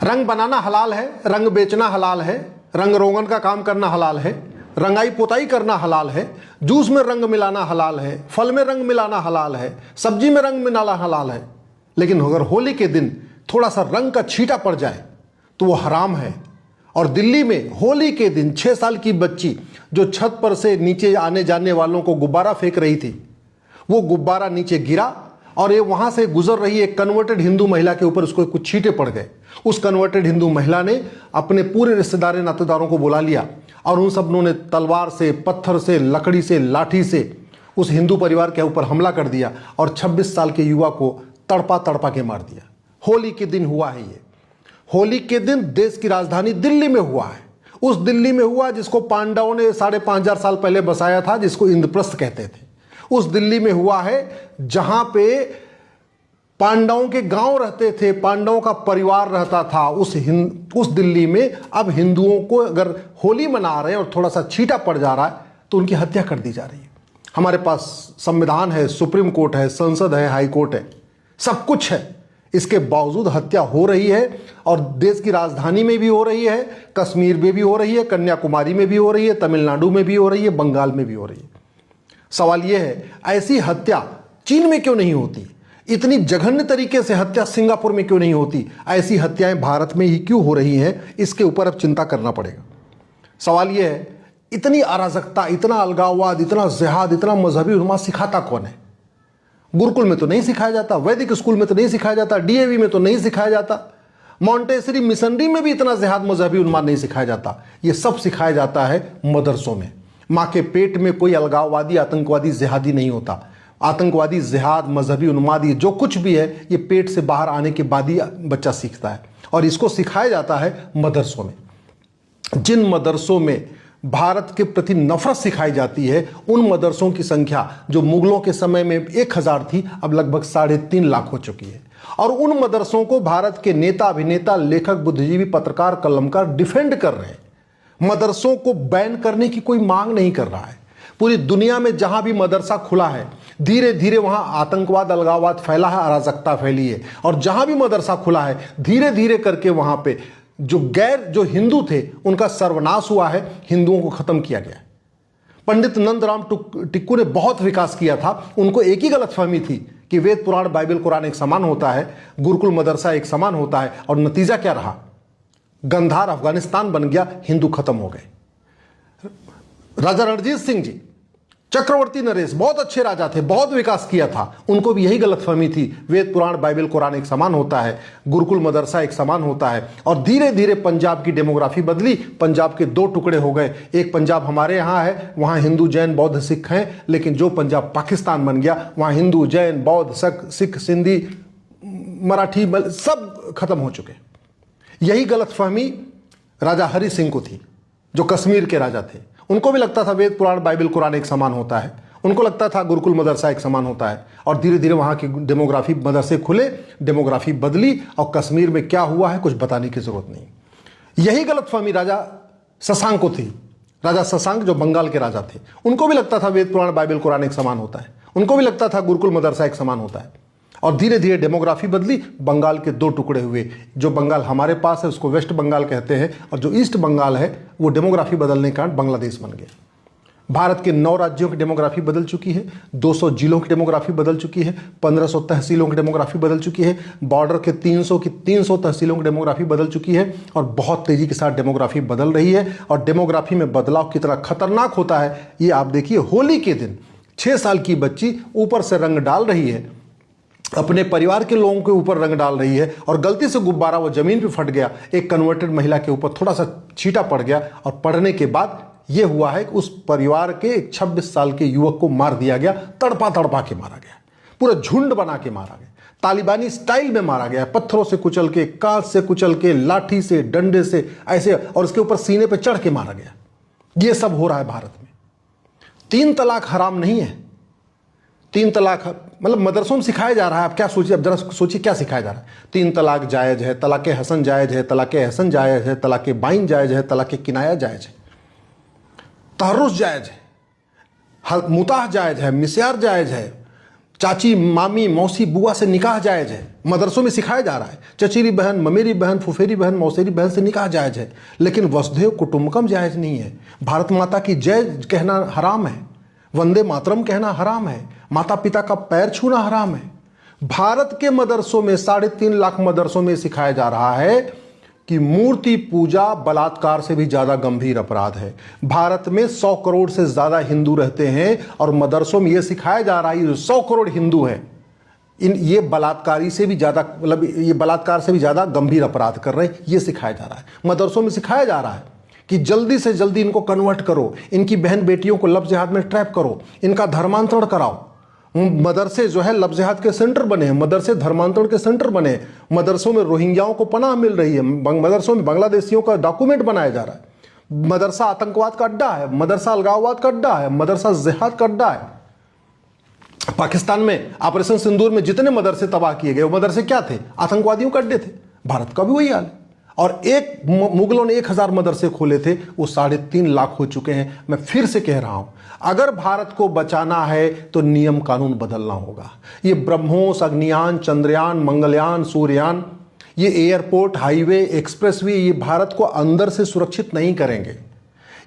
रंग बनाना हलाल है, रंग बेचना हलाल है, रंग रोगन का काम करना हलाल है, रंगाई पोताई करना हलाल है, जूस में रंग मिलाना हलाल है, फल में रंग मिलाना हलाल है, सब्जी में रंग मिलाना हलाल है। लेकिन अगर होली के दिन थोड़ा सा रंग का छींटा पड़ जाए तो वो हराम है। और दिल्ली में होली के दिन 6 साल की बच्ची जो छत पर से नीचे आने जाने वालों को गुब्बारा फेंक रही थी, वो गुब्बारा नीचे गिरा और ये वहां से गुजर रही एक कन्वर्टेड हिंदू महिला के ऊपर उसको कुछ छींटे पड़ गए। उस कन्वर्टेड हिंदू महिला ने अपने पूरे रिश्तेदार नातेदारों को बुला लिया और उन सब ने तलवार से, पत्थर से, लकड़ी से, लाठी से उस हिंदू परिवार के ऊपर हमला कर दिया और 26 साल के युवा को तड़पा तड़पा के मार दिया। होली के दिन हुआ है ये। होली के दिन देश की राजधानी दिल्ली में हुआ है। उस दिल्ली में हुआ जिसको पांडवों ने 5,500 साल पहले बसाया था, जिसको इंद्रप्रस्थ कहते थे। उस दिल्ली में हुआ है जहां पे पांडवों के गांव रहते थे, पांडवों का परिवार रहता था। उस दिल्ली में अब हिंदुओं को अगर होली मना रहे हैं और थोड़ा सा छींटा पड़ जा रहा है तो उनकी हत्या कर दी जा रही है। हमारे पास संविधान है, सुप्रीम कोर्ट है, संसद है, हाई कोर्ट है, सब कुछ है। इसके बावजूद हत्या हो रही है और देश की राजधानी में भी हो रही है, कश्मीर में भी हो रही है, कन्याकुमारी में भी हो रही है, तमिलनाडु में भी हो रही है, बंगाल में भी हो रही है। सवाल यह है, ऐसी हत्या चीन में क्यों नहीं होती? इतनी जघन्य तरीके से हत्या सिंगापुर में क्यों नहीं होती? ऐसी हत्याएं भारत में ही क्यों हो रही हैं? इसके ऊपर अब चिंता करना पड़ेगा। सवाल यह है, इतनी अराजकता, इतना अलगाववाद, इतना जिहाद, इतना मजहबी उन्माद सिखाता कौन है? गुरुकुल में तो नहीं सिखाया जाता, वैदिक स्कूल में तो नहीं सिखाया जाता, डीएवी में तो नहीं सिखाया जाता, मॉन्टेसरी मिशनरी में भी इतना जिहाद, मजहबी उन्माद नहीं सिखाया जाता। ये सब सिखाया जाता है मदरसों में। माँ के पेट में कोई अलगाववादी, आतंकवादी, जिहादी नहीं होता। आतंकवादी, जिहाद, मजहबी उन्माद, ये जो कुछ भी है ये पेट से बाहर आने के बाद ही बच्चा सीखता है और इसको सिखाया जाता है मदरसों में। जिन मदरसों में भारत के प्रति नफरत सिखाई जाती है, उन मदरसों की संख्या जो मुगलों के समय में 1,000 थी, अब लगभग 3.5 लाख हो चुकी है। और उन मदरसों को भारत के नेता, अभिनेता, लेखक, बुद्धिजीवी, पत्रकार, कलमकार डिफेंड कर रहे हैं। मदरसों को बैन करने की कोई मांग नहीं कर रहा है। पूरी दुनिया में जहां भी मदरसा खुला है, धीरे धीरे वहां आतंकवाद, अलगाववाद फैला है, अराजकता फैली है। और जहां भी मदरसा खुला है, धीरे धीरे करके वहां पे जो हिंदू थे उनका सर्वनाश हुआ है, हिंदुओं को खत्म किया गया। पंडित नंदराम टिक्कू ने बहुत विकास किया था। उनको एक ही गलतफहमी थी कि वेद, पुराण, बाइबल, कुरान एक समान होता है, गुरुकुल मदरसा एक समान होता है। और नतीजा क्या रहा? गंधार अफगानिस्तान बन गया, हिंदू खत्म हो गए। राजा रणजीत सिंह जी, चक्रवर्ती नरेश बहुत अच्छे राजा थे, बहुत विकास किया था। उनको भी यही गलतफहमी थी, वेद, पुराण, बाइबल, कुरान एक समान होता है, गुरुकुल मदरसा एक समान होता है। और धीरे धीरे पंजाब की डेमोग्राफी बदली, पंजाब के 2 टुकड़े हो गए। एक पंजाब हमारे यहाँ है, वहाँ हिंदू, जैन, बौद्ध, सिख हैं। लेकिन जो पंजाब पाकिस्तान बन गया, वहाँ हिंदू, जैन, बौद्ध, सिख, सिंधी, मराठी सब खत्म हो चुके। यही गलतफहमी राजा हरि सिंह को थी, जो कश्मीर के राजा थे। उनको भी लगता था वेद, पुराण, बाइबल, कुरान एक समान होता है। उनको लगता था गुरुकुल मदरसा एक समान होता है। और धीरे धीरे वहां की डेमोग्राफी, मदरसे खुले, डेमोग्राफी बदली। और कश्मीर में क्या हुआ है कुछ बताने की जरूरत नहीं। यही गलतफहमी राजा शशांक को थी। राजा शशांक जो बंगाल के राजा थे, उनको भी लगता था वेद, पुराण, बाइबल, कुरान एक समान होता है। उनको भी लगता था गुरुकुल मदरसा एक समान होता है। और धीरे धीरे डेमोग्राफी बदली, बंगाल के 2 टुकड़े हुए। जो बंगाल हमारे पास है उसको वेस्ट बंगाल कहते हैं, और जो ईस्ट बंगाल है वो डेमोग्राफी बदलने के कारण बांग्लादेश बन गया। भारत के 9 राज्यों की डेमोग्राफी बदल चुकी है, 200 जिलों की डेमोग्राफी बदल चुकी है, 1500 तहसीलों की डेमोग्राफी बदल चुकी है, बॉर्डर के 300 तहसीलों की डेमोग्राफी बदल चुकी है। और बहुत तेजी के साथ डेमोग्राफी बदल रही है। और डेमोग्राफी में बदलाव कितना खतरनाक होता है ये आप देखिए। होली के दिन 6 साल की बच्ची ऊपर से रंग डाल रही है, अपने परिवार के लोगों के ऊपर रंग डाल रही है, और गलती से गुब्बारा वो जमीन पे फट गया, एक कन्वर्टेड महिला के ऊपर थोड़ा सा छींटा पड़ गया। और पड़ने के बाद ये हुआ है कि उस परिवार के एक 26 साल के युवक को मार दिया गया, तड़पा तड़पा के मारा गया, पूरा झुंड बना के मारा गया, तालिबानी स्टाइल में मारा गया, पत्थरों से कुचल के, कांच से कुचल के, लाठी से, डंडे से ऐसे, और उसके ऊपर सीने पे चढ़ के मारा गया। ये सब हो रहा है भारत में। 3 तलाक हराम नहीं है। 3 तलाक मतलब मदरसों में सिखाया जा रहा है। आप क्या सोचिए, अब जरा सोचिए क्या सिखाया जा रहा है। 3 तलाक जायज़ है, तलाक़ हसन जायज़ है, तलाक़ हसन जायज़ है, तलाक़ बाइन जायज़ है, तलाक़ किनाया जायज़ है, तहर्रुस जायज़ है, मुताह जायज़ है, मिस्यार जायज़ है, चाची, मामी, मौसी, बुआ से निकाह जायज है, मदरसों में सिखाया जा रहा है। चचेरी बहन, ममेरी बहन, फुफेरी बहन, मौसेरी बहन से निकाह जायज है, लेकिन वसुधैव कुटुंबकम जायज नहीं है। भारत माता की जय कहना हराम है, वंदे मातरम कहना हराम है, माता पिता का पैर छूना हराम है। भारत के मदरसों में 3.5 लाख मदरसों में सिखाया जा रहा है कि मूर्ति पूजा बलात्कार से भी ज्यादा गंभीर अपराध है। भारत में 100 करोड़ से ज्यादा हिंदू रहते हैं और मदरसों में यह सिखाया जा रहा है कि 100 करोड़ हिंदू हैं, ये बलात्कारी से भी ज्यादा, मतलब ये बलात्कार से भी ज्यादा गंभीर अपराध कर रहे हैं, ये सिखाया जा रहा है। मदरसों में सिखाया जा रहा है कि जल्दी से जल्दी इनको कन्वर्ट करो, इनकी बहन बेटियों को लफ्ज़ जिहाद में ट्रैप करो, इनका धर्मांतरण कराओ। मदरसे जो है लफ्ज़ जिहाद के सेंटर बने हैं, मदरसे धर्मांतरण के सेंटर बने, मदरसों में रोहिंग्याओं को पनाह मिल रही है, मदरसों में बांग्लादेशियों का डॉक्यूमेंट बनाया जा रहा है। मदरसा आतंकवाद का अड्डा है, मदरसा अलगाववाद का अड्डा है, मदरसा जिहाद का अड्डा है। पाकिस्तान में ऑपरेशन सिंदूर में जितने मदरसे तबाह किए गए वो मदरसे क्या थे? आतंकवादियों के अड्डे थे। भारत का भी वही हाल है। और मुगलों ने 1000 मदरसे खोले थे, वो 3.5 लाख हो चुके हैं। मैं फिर से कह रहा हूं, अगर भारत को बचाना है तो नियम कानून बदलना होगा। ये ब्रह्मोस, अग्नियान, चंद्रयान, मंगलयान, सूर्ययान, ये एयरपोर्ट, हाईवे, एक्सप्रेसवे, ये भारत को अंदर से सुरक्षित नहीं करेंगे।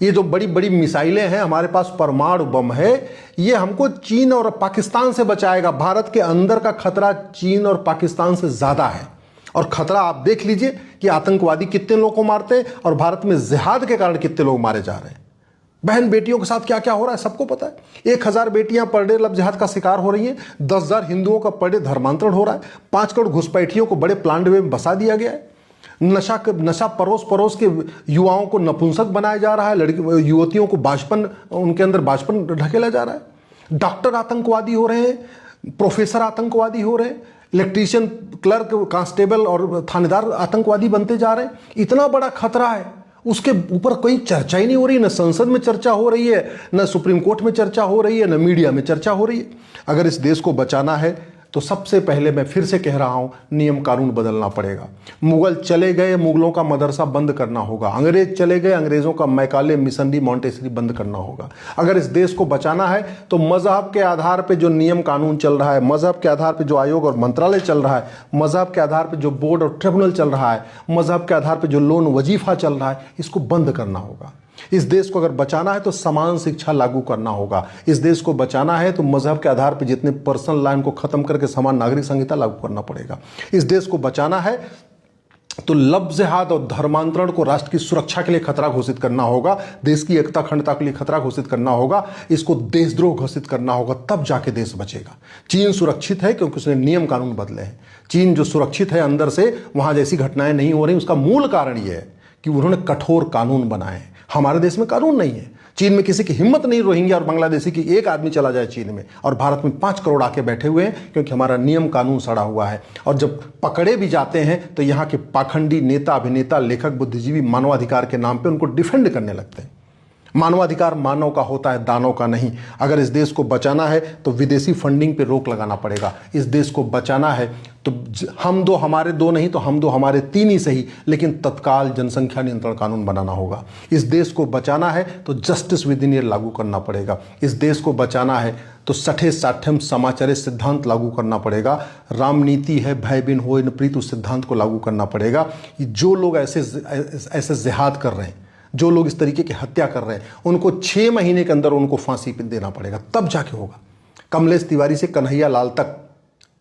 ये जो बड़ी बड़ी मिसाइलें हैं, हमारे पास परमाणु बम है, ये हमको चीन और पाकिस्तान से बचाएगा। भारत के अंदर का खतरा चीन और पाकिस्तान से ज्यादा है। और खतरा आप देख लीजिए कि आतंकवादी कितने लोगों को मारते हैं और भारत में जिहाद के कारण कितने लोग मारे जा रहे हैं। बहन बेटियों के साथ क्या क्या हो रहा है सबको पता है। 1000 बेटियां पर डे लव जिहाद का शिकार हो रही हैं, 10,000 हिंदुओं का पर डे धर्मांतरण हो रहा है, 5 करोड़ घुसपैठियों को बड़े प्लांट में बसा दिया गया है, नशा परोस परोस के युवाओं को नपुंसक बनाया जा रहा है, लड़की युवतियों को बाष्पन, उनके अंदर बाष्पन ढकेला जा रहा है। डॉक्टर आतंकवादी हो रहे हैं, प्रोफेसर आतंकवादी हो रहे हैं, इलेक्ट्रीशियन, क्लर्क, कांस्टेबल और थानेदार आतंकवादी बनते जा रहे हैं। इतना बड़ा खतरा है, उसके ऊपर कोई चर्चा ही नहीं हो रही। न संसद में चर्चा हो रही है, न सुप्रीम कोर्ट में चर्चा हो रही है, न मीडिया में चर्चा हो रही है। अगर इस देश को बचाना है तो सबसे पहले मैं फिर से कह रहा हूं, नियम कानून बदलना पड़ेगा। मुगल चले गए, मुगलों का मदरसा बंद करना होगा। अंग्रेज चले गए, अंग्रेजों का मैकाले, मिशनरी, मॉन्टेसरी बंद करना होगा। अगर इस देश को बचाना है तो मजहब के आधार पर जो नियम कानून चल रहा है, मजहब के आधार पर जो आयोग और मंत्रालय चल रहा है, मजहब के आधार पर जो बोर्ड और ट्रिब्यूनल चल रहा है, मजहब के आधार पर जो लोन वजीफा चल रहा है, इसको बंद करना होगा। इस देश को अगर बचाना है तो समान शिक्षा लागू करना होगा। इस देश को बचाना है तो मजहब के आधार पर जितने पर्सनल लाइन को खत्म करके समान नागरिक संहिता लागू करना पड़ेगा। इस देश को बचाना है तो लफ्ज़ जिहाद और धर्मांतरण को राष्ट्र की सुरक्षा के लिए खतरा घोषित करना होगा, देश की एकता अखंडता के लिए खतरा घोषित करना होगा, इसको देशद्रोह घोषित करना होगा, तब जाके देश बचेगा। चीन सुरक्षित है क्योंकि उसने नियम कानून बदले हैं। चीन जो सुरक्षित है अंदर से, वहां जैसी घटनाएं नहीं हो रही, उसका मूल कारण यह है कि उन्होंने कठोर कानून बनाए हैं। हमारे देश में कानून नहीं है। चीन में किसी की हिम्मत नहीं, रोहिंग्या और बांग्लादेशी की एक आदमी चला जाए चीन में, और भारत में 5 करोड़ आके बैठे हुए हैं क्योंकि हमारा नियम कानून सड़ा हुआ है। और जब पकड़े भी जाते हैं तो यहाँ के पाखंडी नेता, अभिनेता, लेखक, बुद्धिजीवी मानवाधिकार के नाम पे उनको डिफेंड करने लगते हैं। मानवाधिकार मानव का होता है, दानव का नहीं। अगर इस देश को बचाना है तो विदेशी फंडिंग पे रोक लगाना पड़ेगा। इस देश को बचाना है तो हम दो हमारे दो नहीं तो हम दो हमारे 3 ही सही, लेकिन तत्काल जनसंख्या नियंत्रण कानून बनाना होगा। इस देश को बचाना है तो जस्टिस विद इन ईयर लागू करना पड़ेगा। इस देश को बचाना है तो सठे साठ्यम समाचारे सिद्धांत लागू करना पड़ेगा। राम नीति है, भय बिन होए न प्रीत, उस सिद्धांत को लागू करना पड़ेगा। जो लोग ऐसे जिहाद कर रहे हैं, जो लोग इस तरीके की हत्या कर रहे हैं, उनको 6 महीने के अंदर उनको फांसी पे देना पड़ेगा, तब जाके होगा। कमलेश तिवारी से कन्हैया लाल तक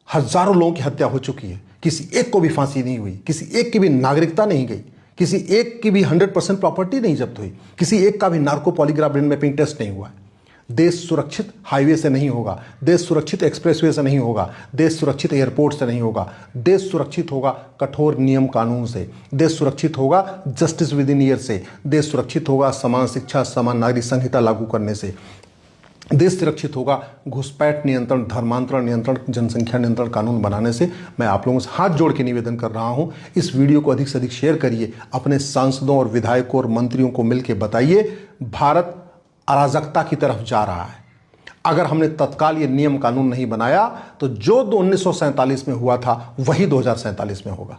हजारों लोगों की हत्या हो चुकी है, किसी एक को भी फांसी नहीं हुई, किसी एक की भी नागरिकता नहीं गई, किसी एक की भी 100% प्रॉपर्टी नहीं जब्त हुई, किसी एक का भी narco polygraph brain mapping test नहीं हुआ है। देश सुरक्षित हाईवे से नहीं होगा, देश सुरक्षित एक्सप्रेसवे से नहीं होगा, देश सुरक्षित एयरपोर्ट से नहीं होगा। देश सुरक्षित होगा कठोर नियम कानून से, देश सुरक्षित होगा जस्टिस विद इन ईयर से, देश सुरक्षित होगा समान शिक्षा, समान नागरिक संहिता लागू करने से, देश सुरक्षित होगा घुसपैठ नियंत्रण, धर्मांतरण नियंत्रण, जनसंख्या नियंत्रण कानून बनाने से। मैं आप लोगों से हाथ जोड़ के निवेदन कर रहा हूं, इस वीडियो को अधिक से अधिक शेयर करिए, अपने सांसदों और विधायकों और मंत्रियों को मिलकर बताइए भारत अराजकता की तरफ जा रहा है। अगर हमने तत्काल ये नियम कानून नहीं बनाया तो जो 1947 में हुआ था वही 2047 में होगा।